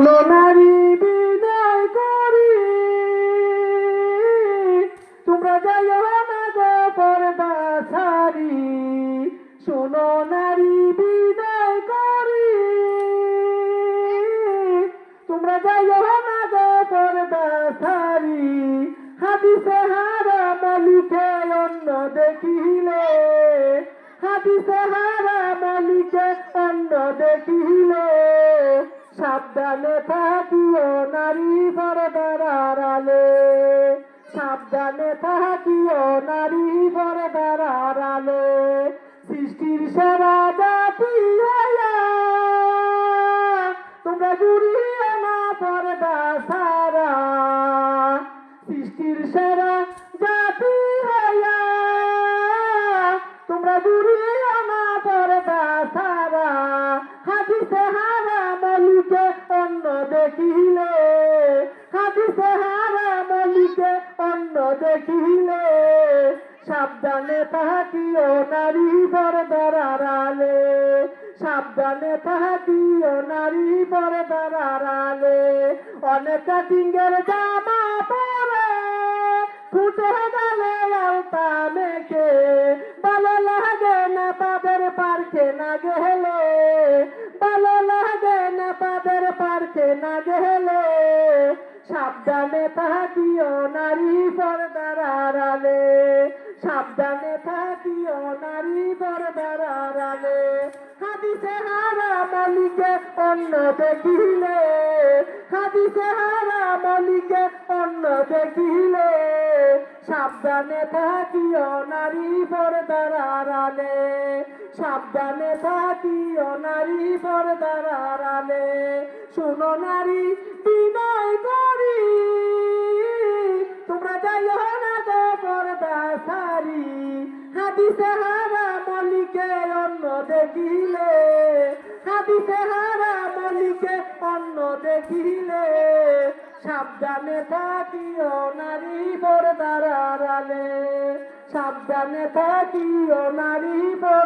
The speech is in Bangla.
নারী বিনয় করি তোমরা যাইও না গো পর্দা সারি। শোনো নারী বিনয় করি তোমরা যাইও না গো পর্দা সারি। হাদিসে হারাম লিখে অন্য দেখিলে, হাদিসে হারাম লিখে অন্য দেখিলে সাবধানে থাকিও নারী পর্দার আড়ালে। সাবধানে থাকিও নারী পর্দার আড়ালে। সৃষ্টির সেরা জাতি হইয়া তোমরা ঘুরিও না পর্দা সারা। সৃষ্টির সেরা জাতি হইয়া তোমরা ঘুরিও না পর্দা সারা। হাদিসে হারাম লিখে অন্য দেখিলে, হাদিসে হারাম লিখে অন্য দেখিলে সাবধানে থাকিও নারী পর্দার আড়ালে। সাবধানে থাকিও নারী পর্দার আড়ালে। অনেক কাটিংয়ের জামা পরে ফুটে গেলে আলতা মেখে ভালো লাগে না তাদের পার্কে না গেলে। ভালো লাগে না তাদের পার্কে না গেলে সাবধানে থাকিও নারী পর্দার আড়ালে। সাবধানে থাকিও নারী পর্দার আড়ালে। হাদিসে হারাম লিখে অন্য দেখিলে, হাদিসে হারাম লিখে অন্য দেখিলে সাবধানে থাকিও নারী পর্দার আড়ালে। সাবধানে থাকিও নারী পর্দার আড়ালে। শোনো নারী বিনয় করি তোমরা যাইও না গো পর্দা সারি। হাদিসে হারাম লিখে অন্য দেখিলে, হাদিসে হারাম লিখে অন্য দেখিলে সাবধানে থাকিও নারী পর্দার আড়ালে। সাবধানে থাকিও নারী পর্দার